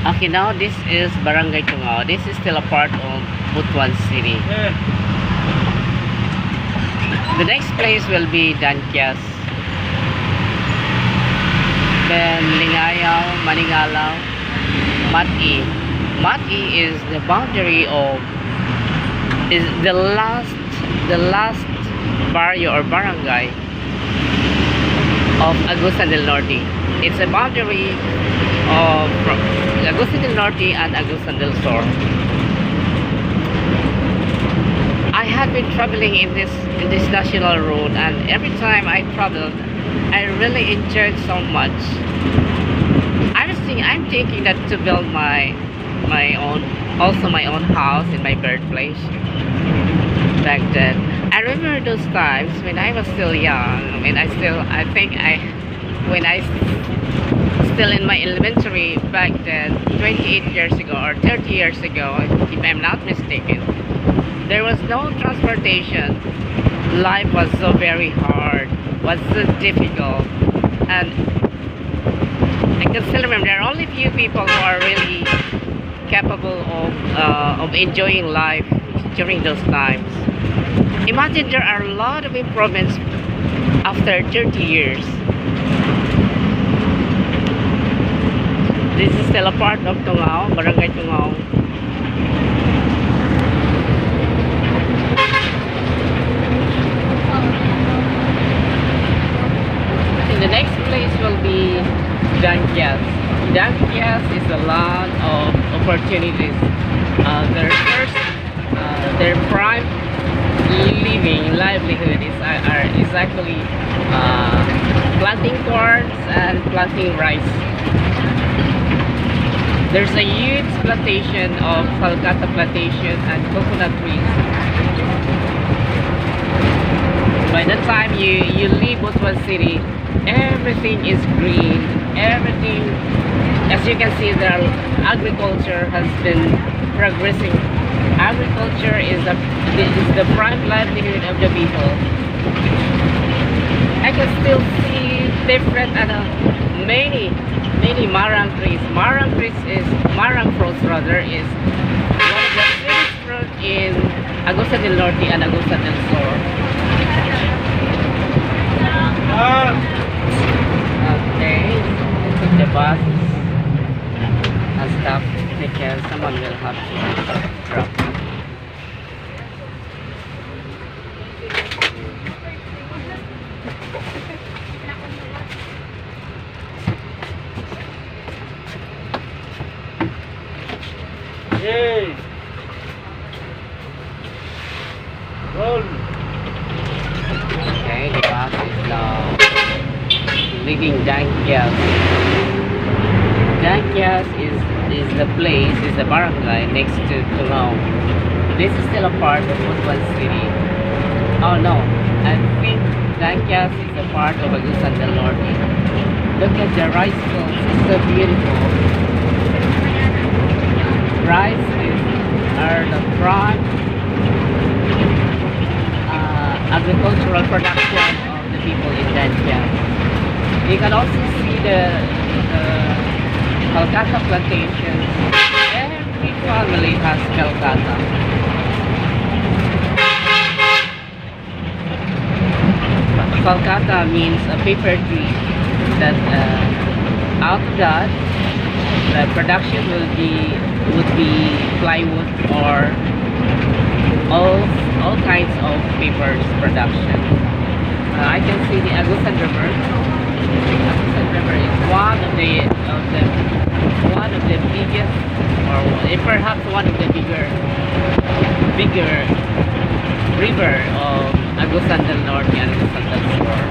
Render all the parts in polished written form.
Okay, now this is Barangay Tungao. This is still a part of Butuan City. The next place will be Danquias. Then Lingayaw, Maningalaw, Mati. Mati is the boundary of is the last barrio or barangay of Agusan del Norte. It's a boundary of Agusan del Norte and Agusan del Sur. I have been traveling in this national road, and every time I traveled, I really enjoyed so much. I'm thinking that to build my own house in my birthplace back then. I remember those times when I was still young. When I still in my elementary back then, 28 years ago or 30 years ago, if I'm not mistaken. There was no transportation. Life was so very hard, was so difficult, and I can still remember there are only few people who are really capable of enjoying life during those times. Imagine there are a lot of improvements after 30 years. This is still a part of Tungao, Barangay Tungao. The next place will be Danquias. Danquias is a lot of opportunities. Their prime livelihood is actually planting corn and planting rice. There's a huge plantation of Falcata plantation and coconut trees. By the time you leave Butuan City, everything is green. Everything, as you can see, agriculture has been progressing. Agriculture is the prime livelihood of the people. I can still see different many marang trees. Marang fruits rather is one of the sweetest fruit in Agusan del Norte and Agusan del Sur. Okay, the bus has stopped because someone will have to drop. Yay! Roll! Okay, the bus is now leaving Danquias. Danquias is the place, is the barangay next to Tungao. This is still a part of Butuan City. Oh no, I think Danquias is a part of Agusan del Norte. Look at the rice fields, it's so beautiful. Rice are the prime agricultural production of the people in Danquias. You can also see the Calcata plantations. Every family has Calcata. Calcata means a paper tree that out of that the production would be plywood or all kinds of papers production. I can see the Agusan River. Agusan River is one of the biggest, or perhaps one of the bigger river of Agusan del Norte and Agusan del Sur.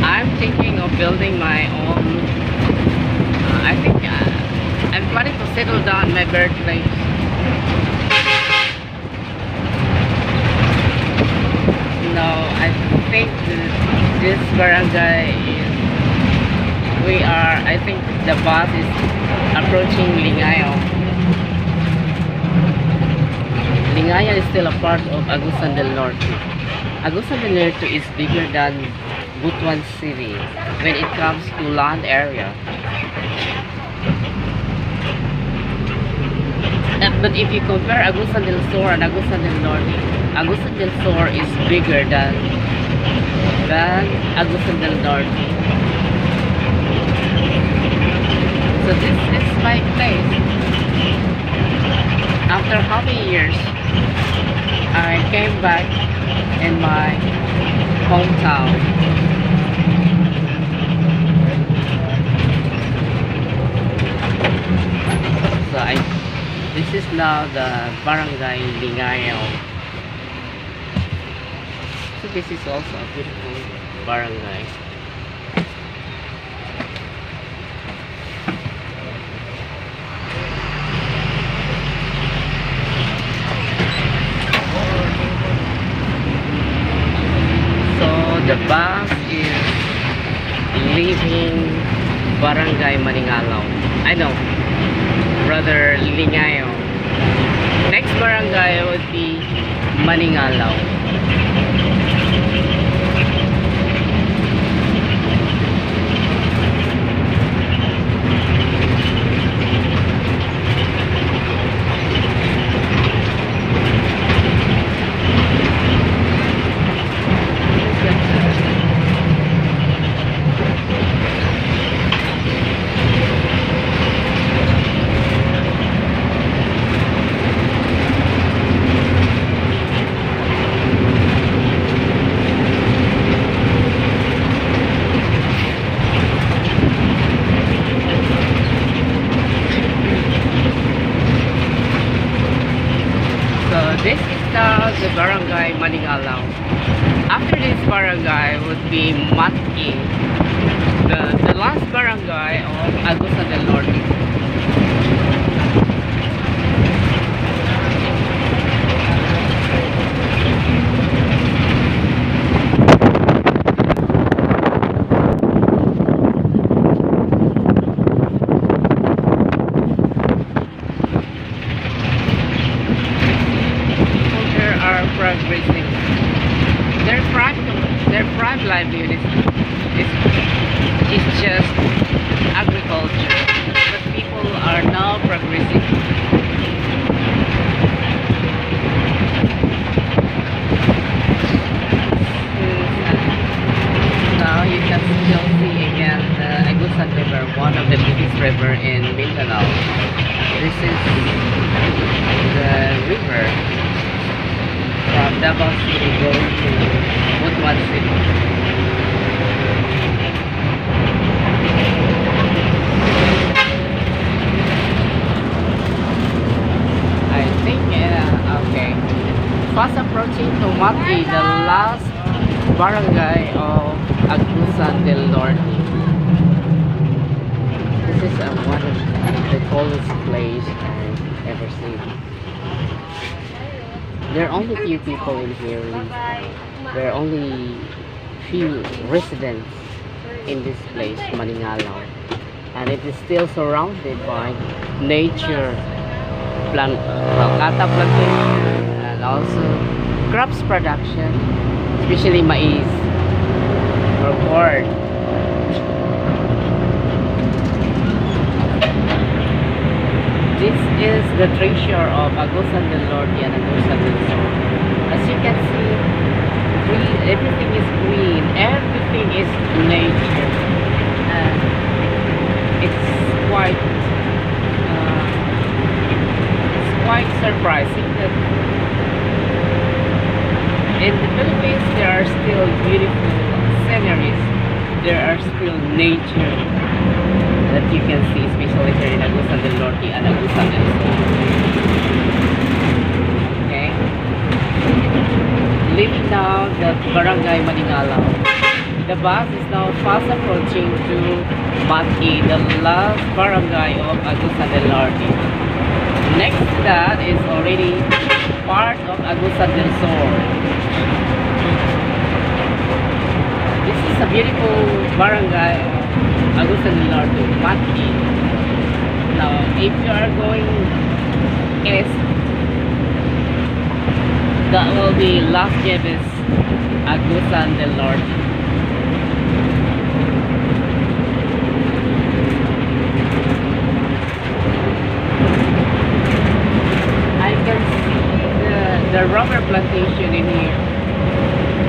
I'm thinking of building my own. I think I'm planning to settle down my birthplace. No, I think this barangay is. I think the bus is approaching Lingayaw. Lingayen is still a part of Agusan del Norte. Agusan del Norte is bigger than Butuan City when it comes to land area. But if you compare Agusan del Sur and Agusan del Norte, Agusan del Sur is bigger than Agusan del Norte. So this is my place. After how many years, I came back in my hometown. This is now the Barangay Lingayen. So this is also a beautiful barangay. So the bus is leaving Barangay Maningalaw. I know, rather Lingayen. Next barangay would be Maningalaw. This is the barangay Maningalaw. After this barangay would be Matki, the last barangay of Agusan del Norte. Progressing. Their prime livelihood is just agriculture, but people are now progressing. Now you can still see again the Agusan River, one of the biggest river in Mindanao. This is the river from Davao City going to Butuan City. I think, okay. Fast approaching to Matki, the last barangay of Agusan del Norte. This is one of the coolest place I've ever seen. There are only few people in here. There are only few residents in this place, Maningalaw, and it is still surrounded by nature, Palkata plantation, and also crops production, especially maize or corn. This is the treasure of Agusan del Norte and Agusan del Sur. As you can see, everything is green, everything is nature, and it's quite surprising that in the Philippines there are still beautiful sceneries, there are still nature that you can see, especially here in Agusan del Norte and Agusan del Sur. Okay? Leaving now the Barangay Maningalaw. The bus is now fast approaching to Matki, the last barangay of Agusan del Norte. Next to that is already part of Agusan del Sur. This is a beautiful barangay, Agusan del Norte, Matki. Now, if you are going east, That will be Las Nieves, Agusan del Norte. I can see the rubber plantation in here.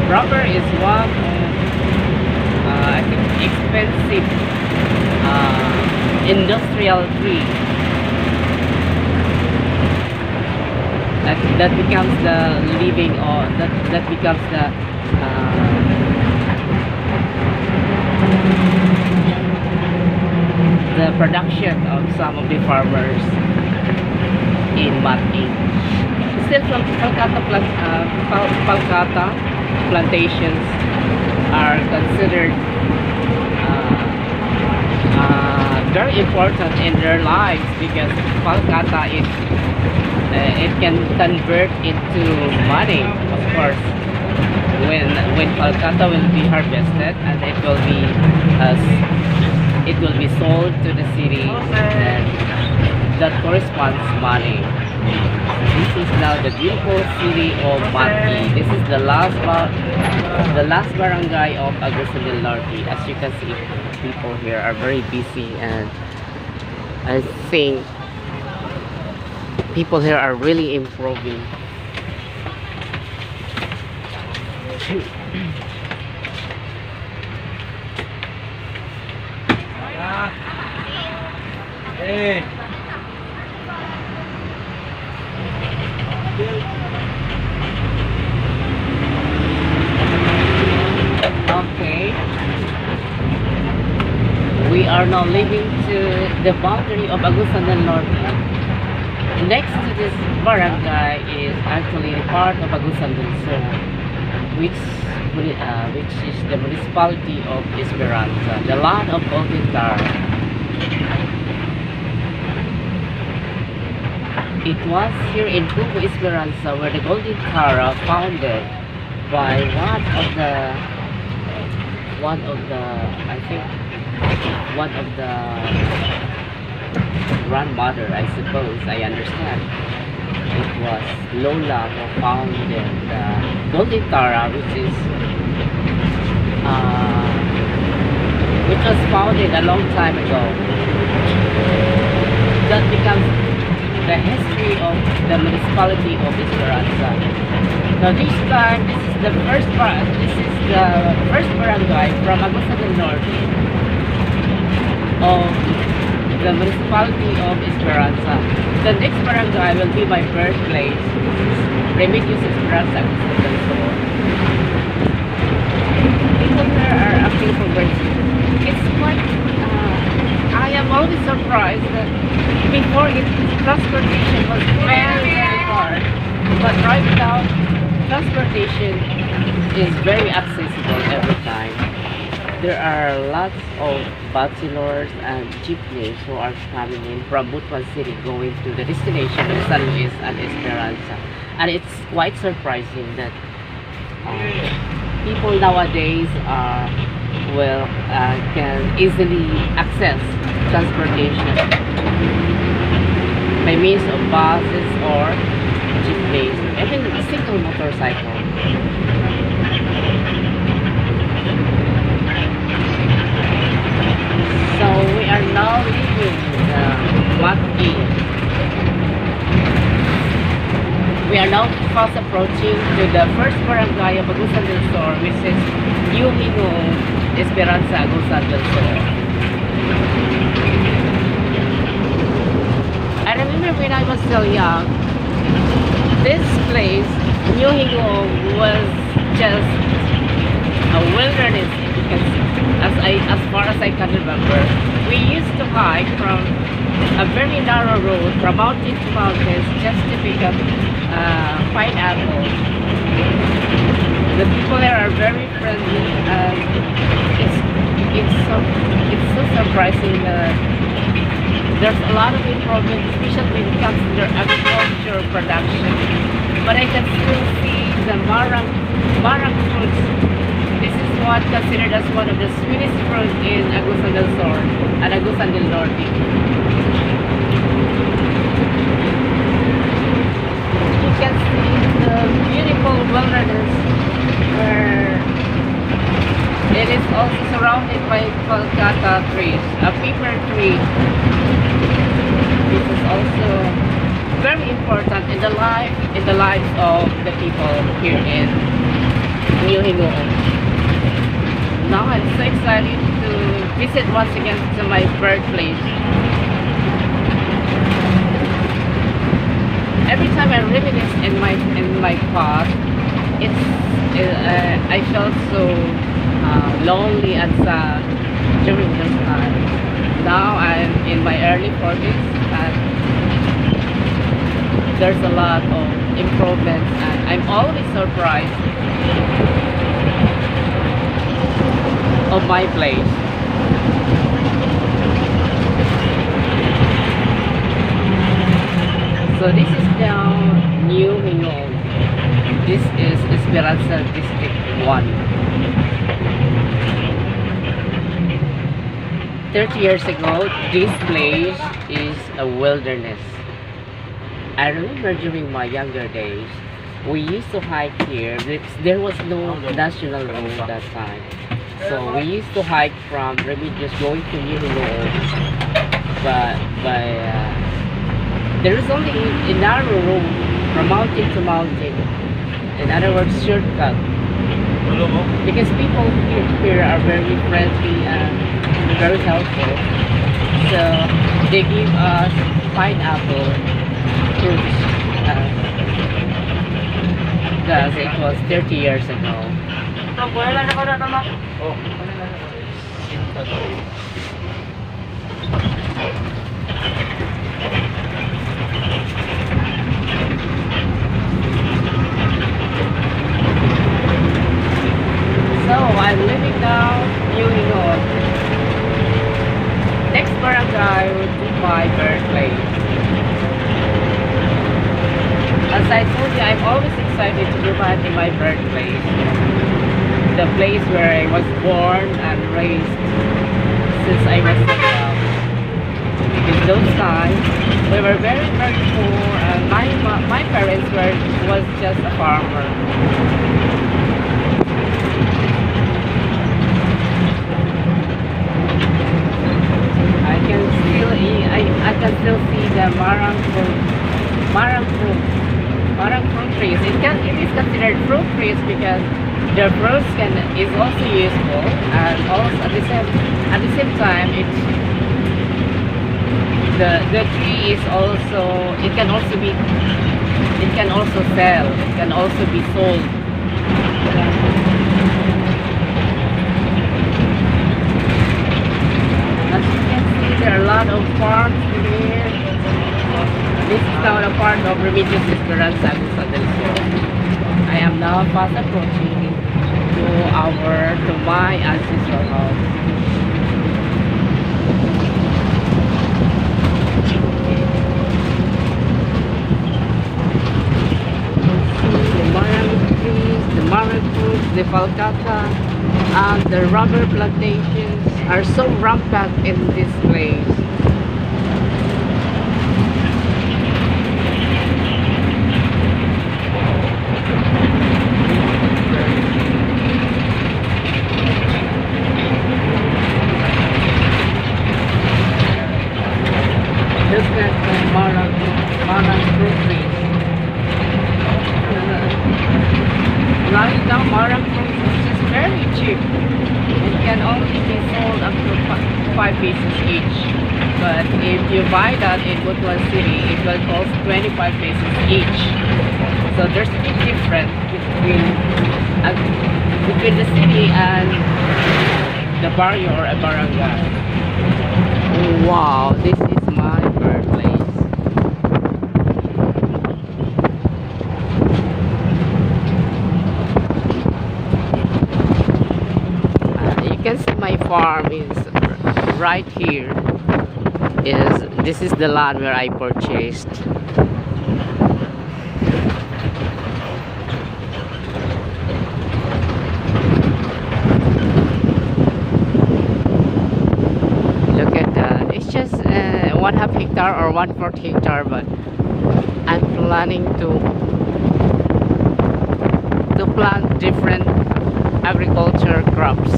Rubber is one of, I think, expensive industrial tree that becomes the living, or that becomes the production of some of the farmers in Mati. Still, from Palcata plantations are considered very important in their lives, because Palcata is it can convert into money, of course, when Palcata will be harvested, and it will be sold to the city, and that corresponds money. This is now the beautiful city of Mati. This is the last barangay of Agusan del Norte. As you can see, people here are very busy, and I think people here are really improving. Hey. Okay. We are now leaving to the boundary of Agusan del Norte. Next to this barangay is actually the part of Agusan del Sur, which is the municipality of Esperanza, the land of Golden Tara. It was here in Pugo Esperanza where the Golden Tara founded by one of the grandmother, I suppose, I understand. It was Lola who founded the Golden Tara, which was founded a long time ago. That becomes the history of the municipality of Esperanza. So this time, this is the first barangay from Agusan del Norte of the municipality of Esperanza. The next barangay will be my birthplace, Remedios Esperanza, Agusan del Sur. People here are acting for virtue. It's quite, I am always surprised that before transportation was very, very hard, but right now transportation is very accessible every time. There are lots of bachelors and jeepneys who are coming in from Butuan City going to the destination of San Luis and Esperanza, and it's quite surprising that people nowadays can easily access transportation by means of buses or jeepneys, even a single motorcycle. So we are now leaving Mati. We are now fast approaching to the first barangay of Agusan del Sur, which is Yumingo Esperanza, Agusan del Sur. I remember when I was still young, this place, New Hingo, was just a wilderness, because as far as I can remember. We used to hike from a very narrow road from mountain to mountains just to pick up pineapples. The people there are very friendly, and it's so surprising that there's a lot of improvement, especially when it comes to their agriculture production. But I can still see the marang fruits. This is what considered as one of the sweetest fruits in Agusan del Sur and Agusan del Norte. You can see the beautiful also surrounded by Kolkata trees, a paper tree. This is also very important in the lives of the people here in New Hingoon. Now I'm so excited to visit once again to my birthplace. Every time I reminisce in my past, I felt so lonely and sad during this time. Now I'm in my early 40s and there's a lot of improvements and I'm always surprised of my place. So this is now New Hingoon. This is Esperanza District 1. 30 years ago, this place is a wilderness. I remember during my younger days, we used to hike here. There was no national road that time. So we used to hike from Remedios going to New Hingoon. But there is only a narrow road from mountain to mountain. In other words, shortcut. Because people here are very friendly and very helpful. So they give us pineapple fruits. Because it was 30 years ago. So I'm living now New Hingoon. Next barangay would be my birthplace. As I told you, I'm always excited to go back in my birthplace. The place where I was born and raised since I was so young. In those times, we were very, very poor and my parents was just a farmer. I can still see the marang fruit trees. It is considered fruit trees because the fruits is also useful and also at the same time the tree is also it can also sell, it can also be sold. As you can see, there are a lot of farms here. This is now a part of Remedios Esperanza Agusan del Sur. I am now fast approaching to my ancestral house. The marang trees, the marang fruits, the falcata, and the rubber plantations are so rampant in this place. Look at the marang fruit trees. Right now, marang fruit is just very cheap. It can only be sold up to 5 pesos each. But if you buy that in Butuan City, it will cost 25 pesos each. So there's a big difference between the city and the barrio or a barangay. Wow, this is my birthplace. You can see my farm is right here. This is the land where I purchased. Look at that. It's just 1/2 hectare or 1/4 hectare, but I'm planning to plant different agriculture crops.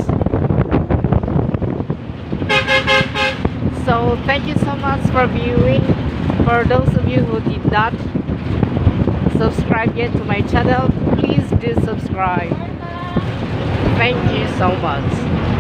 So thank you so much for viewing. For those of you who did not subscribe yet to my channel, please do subscribe. Thank you so much.